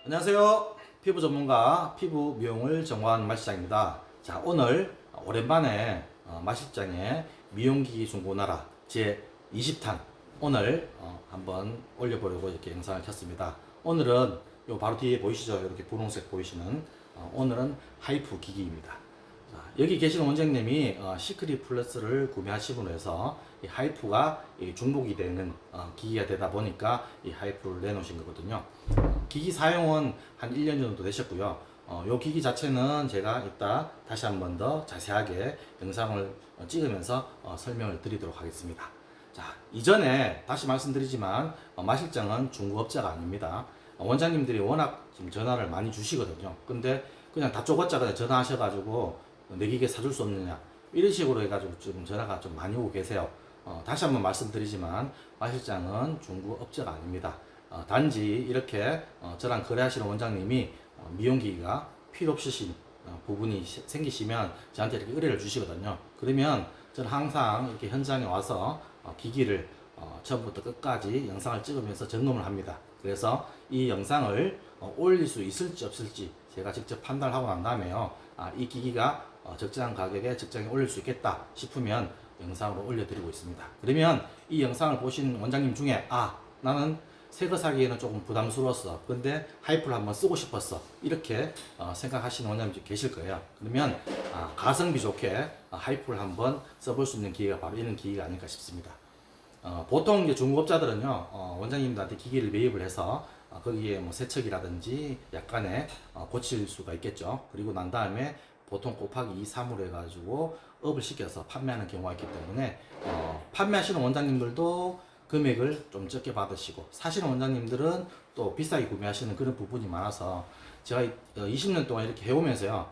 안녕하세요. 피부 전문가 피부 미용을 전공하는 마실장입니다. 자, 오늘 오랜만에 마실장의 미용기기 중고나라 제 20탄 오늘 한번 올려보려고 이렇게 영상을 켰습니다. 오늘은 요 바로 뒤에 보이시죠? 이렇게 분홍색 보이시는 오늘은 하이프 기기입니다. 자, 여기 계시는 원장님이 시크릿 플러스를 구매하시고 해서 이 하이프가 중복이 되는 기기가 되다 보니까 이 하이프를 내놓으신 거거든요. 기기 사용은 한 1년 정도 되셨고요. 요 기기 자체는 제가 이따 다시 한번 더 자세하게 영상을 찍으면서 설명을 드리도록 하겠습니다. 자, 이전에 다시 말씀드리지만 마실장은 중고업자가 아닙니다. 원장님들이 워낙 지금 전화를 많이 주시거든요. 근데 그냥 다쪼고짜 그냥 전화하셔가지고 내 기계 사줄 수 없느냐 이런 식으로 해가지고 지금 전화가 좀 많이 오고 계세요. 다시 한번 말씀드리지만 마실장은 중고업자가 아닙니다. 단지 이렇게 저랑 거래하시는 원장님이 미용기기가 필요 없으신 부분이 생기시면 저한테 이렇게 의뢰를 주시거든요. 그러면 저는 항상 이렇게 현장에 와서 기기를 처음부터 끝까지 영상을 찍으면서 점검을 합니다. 그래서 이 영상을 올릴 수 있을지 없을지 제가 직접 판단하고 난 다음에요. 이 기기가 적정한 가격에 적정히 올릴 수 있겠다 싶으면 영상으로 올려드리고 있습니다. 그러면 이 영상을 보신 원장님 중에 나는 새 거 사기에는 조금 부담스러웠어. 근데 하이프를 한번 쓰고 싶었어. 이렇게 생각하시는 원장님이 계실 거예요. 그러면 가성비 좋게 하이프를 한번 써볼 수 있는 기회가 바로 이런 기회가 아닐까 싶습니다. 보통 이제 중고업자들은요, 원장님들한테 기기를 매입을 해서 거기에 뭐 세척이라든지 약간의 고칠 수가 있겠죠. 그리고 난 다음에 보통 곱하기 2, 3으로 해가지고 업을 시켜서 판매하는 경우가 있기 때문에 판매하시는 원장님들도 금액을 좀 적게 받으시고 사시는 원장님들은 또 비싸게 구매하시는 그런 부분이 많아서 제가 20년 동안 이렇게 해오면서요,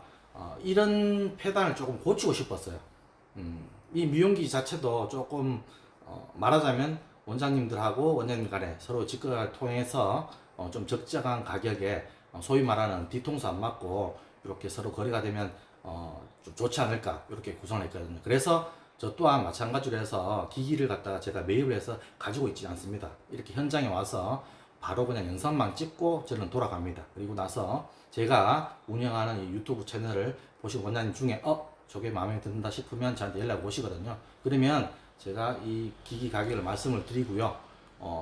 이런 폐단을 조금 고치고 싶었어요. 이 미용기 자체도 조금 말하자면 원장님들하고 원장님 간에 서로 직거래를 통해서 좀 적정한 가격에 소위 말하는 뒤통수 안 맞고 이렇게 서로 거래가 되면 좀 좋지 않을까 이렇게 구성을 했거든요. 그래서 저 또한 마찬가지로 해서 기기를 갖다가 제가 매입을 해서 가지고 있지 않습니다. 이렇게 현장에 와서 바로 그냥 영상만 찍고 저는 돌아갑니다. 그리고 나서 제가 운영하는 이 유튜브 채널을 보신 원장님 중에 저게 마음에 든다 싶으면 저한테 연락 오시거든요. 그러면 제가 이 기기 가격을 말씀을 드리고요.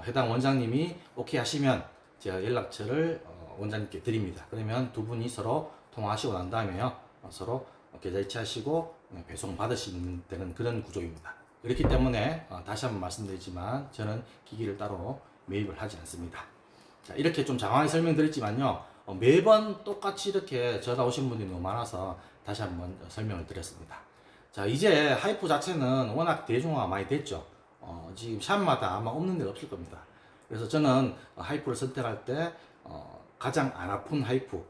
해당 원장님이 오케이 하시면 제가 연락처를 원장님께 드립니다. 그러면 두 분이 서로 통화하시고 난 다음에요. 서로 계좌 이체하시고 배송 받으시는 되는 그런 구조입니다. 그렇기 때문에 다시 한번 말씀드리지만 저는 기기를 따로 매입을 하지 않습니다. 자, 이렇게 좀 장황하게 설명드렸지만요. 매번 똑같이 이렇게 전화 오신 분들이 너무 많아서 다시 한번 설명을 드렸습니다. 자, 이제 하이프 자체는 워낙 대중화가 많이 됐죠. 지금 샵마다 아마 없는 데가 없을 겁니다. 그래서 저는 하이프를 선택할 때 가장 안 아픈 하이프,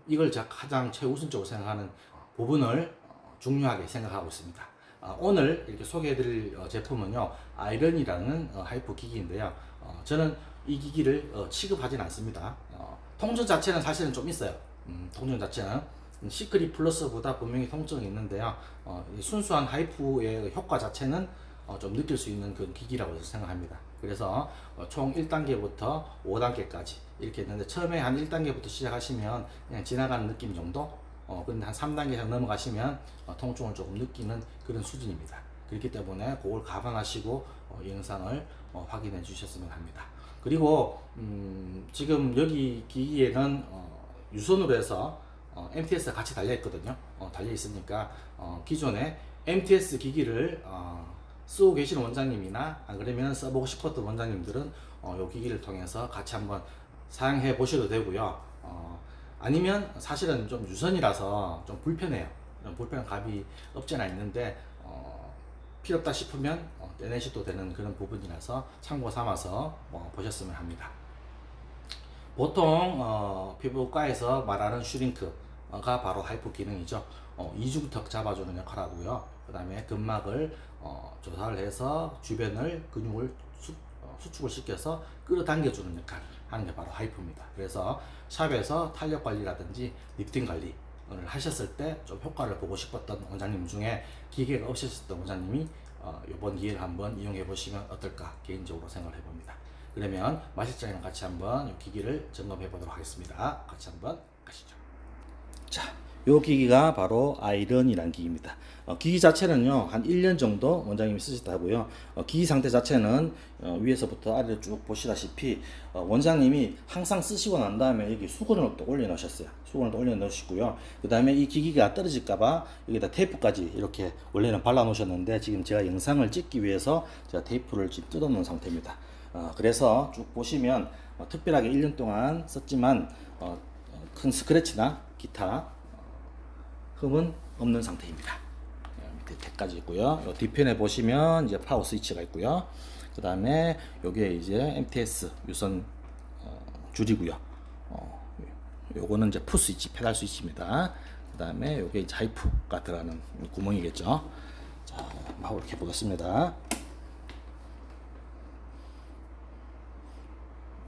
이걸 제가 가장 최우선적으로 생각하는 부분을 중요하게 생각하고 있습니다. 오늘 이렇게 소개해드릴 제품은요, 아이런이라는 하이프 기기인데요. 저는 이 기기를 취급하진 않습니다. 통증 자체는 사실은 좀 있어요. 통증 자체는 시크릿 플러스보다 분명히 통증이 있는데요. 순수한 하이프의 효과 자체는 좀 느낄 수 있는 그런 기기라고 생각합니다. 그래서 총 1단계부터 5단계까지 이렇게 있는데 처음에 한 1단계부터 시작하시면 그냥 지나가는 느낌 정도, 근데 한 3단계 이상 넘어가시면 통증을 조금 느끼는 그런 수준입니다. 그렇기 때문에 그걸 감안하시고 이 영상을 확인해 주셨으면 합니다. 그리고 지금 여기 기기에는 유선으로 해서 MTS가 같이 달려 있거든요. 달려 있으니까 기존에 MTS 기기를 쓰고 계시는 원장님이나 안 그러면 써보고 싶었던 원장님들은 이 기기를 통해서 같이 한번 사용해 보셔도 되고요. 아니면 사실은 좀 유선이라서 좀 불편해요. 불편한 감이 없지 않아 있는데 필요 없다 싶으면 떼내셔도 되는 그런 부분이라서 참고 삼아서 보셨으면 합니다. 보통 피부과에서 말하는 슈링크가 바로 하이프 기능이죠. 이중턱 잡아주는 역할을 하고요. 그 다음에 근막을 조사를 해서 주변을 근육을 수축을 시켜서 끌어당겨주는 역할을 하는 게 바로 하이프입니다. 그래서 샵에서 탄력 관리라든지 리프팅 관리를 하셨을 때 좀 효과를 보고 싶었던 원장님 중에 기계가 없으셨던 원장님이 이번 기회를 한번 이용해 보시면 어떨까 개인적으로 생각을 해봅니다. 그러면 마실장이랑 같이 한번 이 기기를 점검해 보도록 하겠습니다. 같이 한번 가시죠. 자, 요 기기가 바로 아이런이라는 기기입니다. 기기 자체는요, 한 1년 정도 원장님이 쓰셨다고요. 기기 상태 자체는 위에서부터 아래로 쭉 보시다시피 원장님이 항상 쓰시고 난 다음에 여기 수건을 또 올려 놓으셨어요. 수건을 또 올려 놓으시고요. 그 다음에 이 기기가 떨어질까봐 여기다 테이프까지 이렇게 원래는 발라 놓으셨는데 지금 제가 영상을 찍기 위해서 제가 테이프를 지금 뜯어 놓은 상태입니다. 그래서 쭉 보시면 특별하게 1년 동안 썼지만 큰 스크래치나 기타 흠은 없는 상태입니다. 밑에 택까지 있고요. 요 뒤편에 보시면 이제 파워 스위치가 있고요. 그 다음에 요게 이제 MTS 유선 줄이고요. 요거는 이제 푸 스위치, 페달 스위치입니다. 그 다음에 요게 이제 하이프가 들어가는 구멍이겠죠. 자, 한번 이렇게 보겠습니다.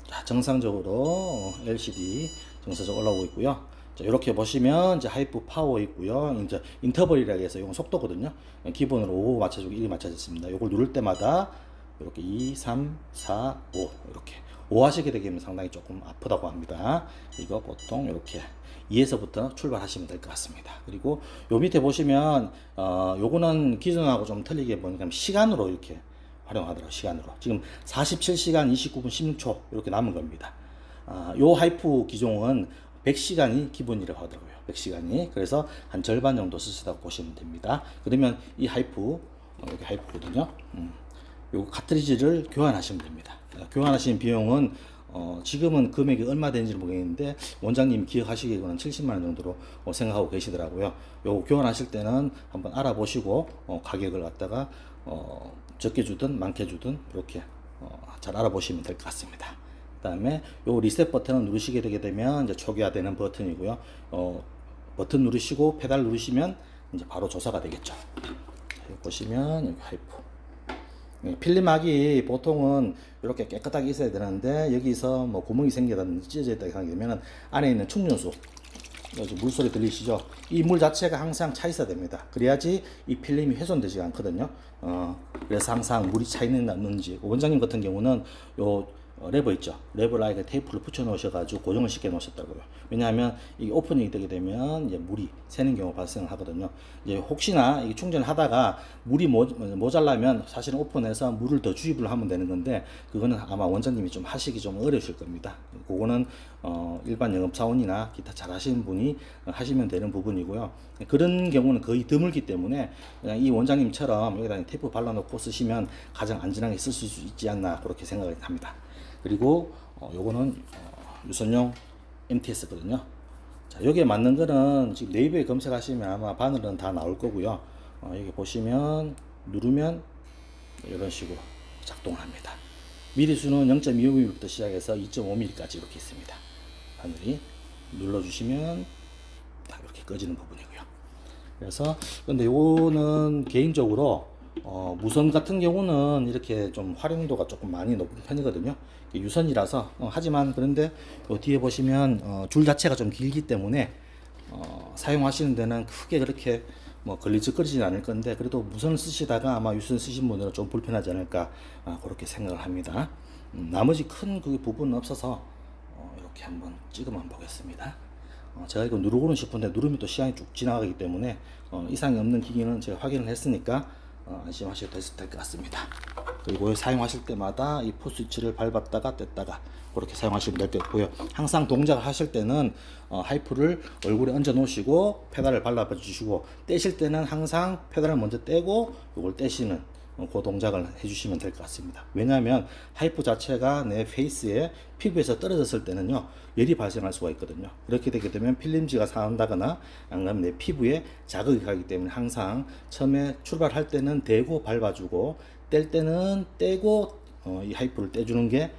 자, 정상적으로 LCD 정상적으로 올라오고 있고요. 자, 이렇게 보시면 이제 하이프 파워 있고요. 이제 인터벌이라고 해서 이건 속도거든요. 기본으로 5 맞춰주고 1이 맞춰졌습니다. 이걸 누를 때마다 이렇게 2, 3, 4, 5 이렇게 5 하시게 되면 상당히 조금 아프다고 합니다. 이거 보통 이렇게 2에서부터 출발하시면 될 것 같습니다. 그리고 요 밑에 보시면 요거는 기존하고 좀 틀리게 보니까 시간으로 이렇게 활용하더라고요. 시간으로 지금 47시간 29분 16초 이렇게 남은 겁니다. 요 하이프 기종은 100시간이 기본이라고 하더라고요. 100시간이. 그래서 한 절반 정도 쓰시다고 보시면 됩니다. 그러면 이 하이프, 여기 하이프거든요. 요 카트리지를 교환하시면 됩니다. 교환하시는 비용은 지금은 금액이 얼마 되는지는 모르겠는데 원장님 기억하시기에는 70만원 정도로 생각하고 계시더라고요. 요 교환하실 때는 한번 알아보시고 가격을 갖다가 적게 주든 많게 주든 이렇게 잘 알아보시면 될 것 같습니다. 그 다음에 요 리셋 버튼을 누르시게 되게 되면 이제 초기화되는 버튼이고요. 버튼 누르시고 페달 누르시면 이제 바로 조사가 되겠죠. 여기 보시면 여기 하이프. 필름막이 보통은 이렇게 깨끗하게 있어야 되는데 여기서 뭐 구멍이 생기다든지 찢어져 있다고 하게 되면 안에 있는 충전수 물소리 들리시죠? 이 물 자체가 항상 차 있어야 됩니다. 그래야지 이 필름이 훼손되지 않거든요. 그래서 항상 물이 차 있는지 없는지. 원장님 같은 경우는 요 레버 있죠. 레버라에 테이프를 붙여 놓으셔가지고 고정을 시켜 놓으셨다고요. 왜냐하면 이게 오픈이 되게 되면 이제 물이 새는 경우가 발생을 하거든요. 이제 혹시나 이게 충전을 하다가 물이 모자라면 사실은 오픈해서 물을 더 주입을 하면 되는 건데 그거는 아마 원장님이 좀 하시기 좀 어려우실 겁니다. 그거는 일반 영업사원이나 기타 잘 하시는 분이 하시면 되는 부분이고요. 그런 경우는 거의 드물기 때문에 그냥 이 원장님처럼 여기다 테이프 발라놓고 쓰시면 가장 안전하게 쓰실 수 있지 않나 그렇게 생각을 합니다. 그리고 요거는 유선용 MTS거든요. 자, 여기에 맞는 거는 지금 네이버에 검색하시면 아마 바늘은 다 나올 거고요. 여기 보시면 누르면 이런 식으로 작동을 합니다. 미리수는 0.25mm부터 시작해서 2.5mm까지 이렇게 있습니다. 바늘이 눌러주시면 딱 이렇게 꺼지는 부분이고요. 그래서 근데 요거는 개인적으로 무선 같은 경우는 이렇게 좀 활용도가 조금 많이 높은 편이거든요. 유선이라서 하지만 그런데 요 뒤에 보시면 줄 자체가 좀 길기 때문에 사용하시는 데는 크게 그렇게 뭐 걸리적거리지는 않을 건데 그래도 무선을 쓰시다가 아마 유선 쓰신 분들은 좀 불편하지 않을까 그렇게 생각을 합니다. 나머지 큰 그 부분은 없어서 이렇게 한번 찍어만 보겠습니다. 제가 이거 누르고는 싶은데 누르면 또 시간이 쭉 지나가기 때문에 이상이 없는 기기는 제가 확인을 했으니까 안심하셔도 될 것 같습니다. 그리고 사용하실 때마다 이 포 스위치를 밟았다가 뗐다가 그렇게 사용하시면 될 것 같고요. 항상 동작을 하실 때는 하이프를 얼굴에 얹어 놓으시고 페달을 발라 주시고 떼실 때는 항상 페달을 먼저 떼고 이걸 떼시는 그 동작을 해주시면 될 것 같습니다. 왜냐하면 하이프 자체가 내 페이스에 피부에서 떨어졌을 때는요 열이 발생할 수가 있거든요. 그렇게 되게 되면 필름지가 상한다거나 아니면 내 피부에 자극이 가기 때문에 항상 처음에 출발할 때는 대고 밟아주고 뗄 때는 떼고 이 하이프를 떼주는 게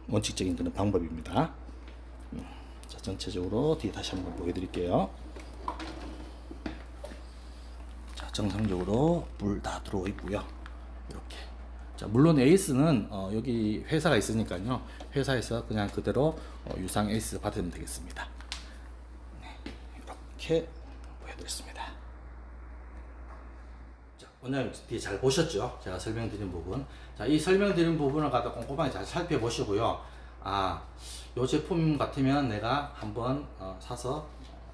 원칙적인 그런 방법입니다. 자, 전체적으로 뒤에 다시 한번 보여드릴게요. 정상적으로 불 다 들어오 있고요. 이렇게. 자, 물론 에이스는 여기 회사가 있으니까요. 회사에서 그냥 그대로 유상 에이스 받으면 되겠습니다. 네, 이렇게 보여드렸습니다. 자, 원장님 뒤에 잘 보셨죠? 제가 설명드린 부분. 자, 이 설명드린 부분을 갖다 꼼꼼하게 잘 살펴보시고요. 아, 요 제품 같으면 내가 한번 사서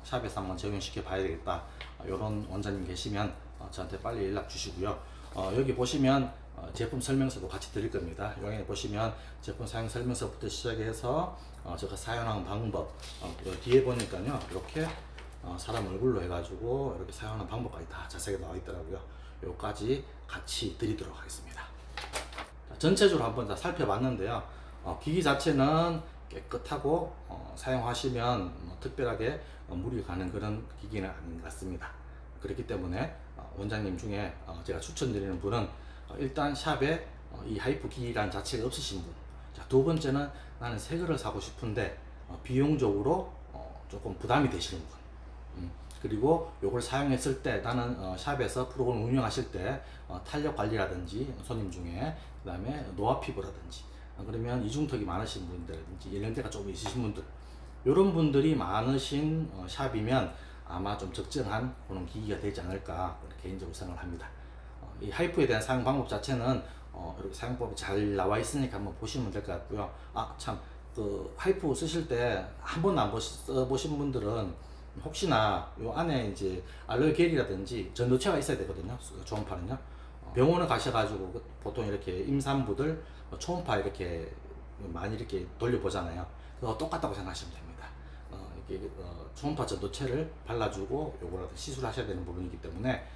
샵에서 한번 적용시켜 봐야 되겠다. 요런 원장님 계시면 저한테 빨리 연락 주시고요. 여기 보시면 제품 설명서도 같이 드릴 겁니다. 여기 보시면 제품 사용 설명서부터 시작해서 제가 사용하는 방법, 뒤에 보니까요 이렇게 사람 얼굴로 해가지고 이렇게 사용하는 방법까지 다 자세하게 나와 있더라고요. 요까지 같이 드리도록 하겠습니다. 자, 전체적으로 한번 다 살펴봤는데요. 기기 자체는 깨끗하고 사용하시면 특별하게 무리 가는 그런 기기는 아닌 것 같습니다. 그렇기 때문에 원장님 중에 제가 추천드리는 분은 일단 샵에 이 하이프 기기란 자체가 없으신 분, 자, 두 번째는 나는 새 거를 사고 싶은데 비용적으로 조금 부담이 되시는 분, 그리고 요걸 사용했을 때 나는 샵에서 프로그램 운영하실 때 탄력 관리라든지 손님 중에, 그 다음에 노화 피부라든지 그러면 이중턱이 많으신 분들이라든지 연령대가 조금 있으신 분들, 이런 분들이 많으신 샵이면 아마 좀 적정한 그런 기기가 되지 않을까 개인적으로 생각을 합니다. 이 하이프에 대한 사용 방법 자체는 이렇게 사용법이 잘 나와 있으니까 한번 보시면 될 것 같고요. 아, 참, 그 하이프 쓰실 때 한 번도 안 써보신 분들은 혹시나 요 안에 이제 알로에 겔이라든지 전도체가 있어야 되거든요. 초음파는요. 병원에 가셔가지고 보통 이렇게 임산부들 초음파 이렇게 많이 이렇게 돌려보잖아요. 그거 똑같다고 생각하시면 됩니다. 이렇게 초음파 전도체를 발라주고 요거를 시술하셔야 되는 부분이기 때문에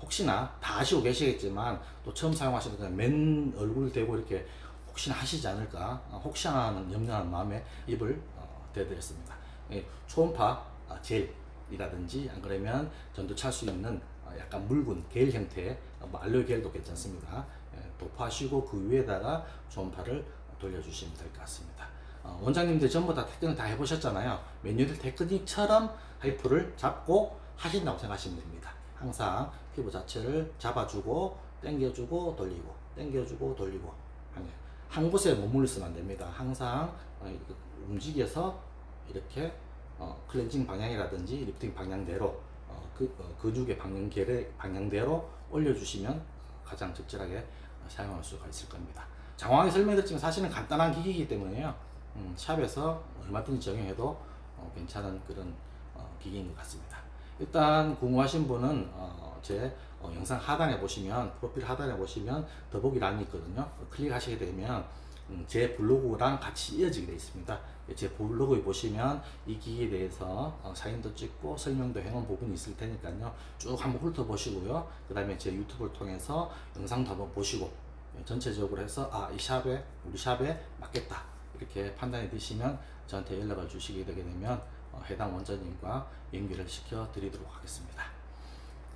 혹시나 다 아시고 계시겠지만 또 처음 사용하시는 분 맨 얼굴 대고 이렇게 혹시나 하시지 않을까 혹시나 하는 염려하는 마음에 입을 대드렸습니다. 초음파 젤이라든지 안 그러면 전도찰 수 있는 약간 묽은 겔 형태의 알로에 겔도 괜찮습니다. 도포하시고 그 위에다가 초음파를 돌려주시면 될 것 같습니다. 원장님들 전부 다 테크닉 다 해보셨잖아요. 메뉴들 테크닉처럼 하이프를 잡고 하신다고 생각하시면 됩니다. 항상 피부 자체를 잡아주고 당겨주고 돌리고 당겨주고 돌리고 한 곳에 머물러 있으면 안 됩니다. 항상 움직여서 이렇게 클렌징 방향이라든지 리프팅 방향대로 근육의 방향대로 올려주시면 가장 적절하게 사용할 수가 있을 겁니다. 장황하게 설명드렸지만 사실은 간단한 기기이기 때문에요. 샵에서 얼마든지 적용해도 괜찮은 그런 기기인 것 같습니다. 일단 궁금하신 분은 제 영상 하단에 보시면, 프로필 하단에 보시면 더보기란이 있거든요. 클릭하시게 되면 제 블로그랑 같이 이어지게 되어 있습니다. 제 블로그에 보시면 이 기기에 대해서 사진도 찍고 설명도 해놓은 부분이 있을 테니까요. 쭉 한번 훑어보시고요. 그 다음에 제 유튜브를 통해서 영상도 한번 보시고 전체적으로 해서 이 샵에, 우리 샵에 맞겠다 이렇게 판단이 되시면 저한테 연락을 주시게 되게 되면 해당 원장님과 연결을 시켜 드리도록 하겠습니다.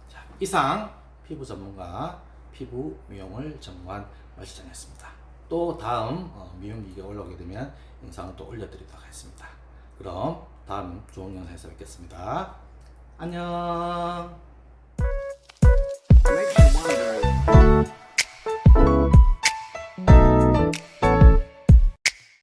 자, 이상 피부 전문가 피부 미용을 전무한 말시장이었습니다. 또 다음 미용기기가 올라오게 되면 영상을 또 올려드리도록 하겠습니다. 그럼 다음 좋은 영상에서 뵙겠습니다. 안녕.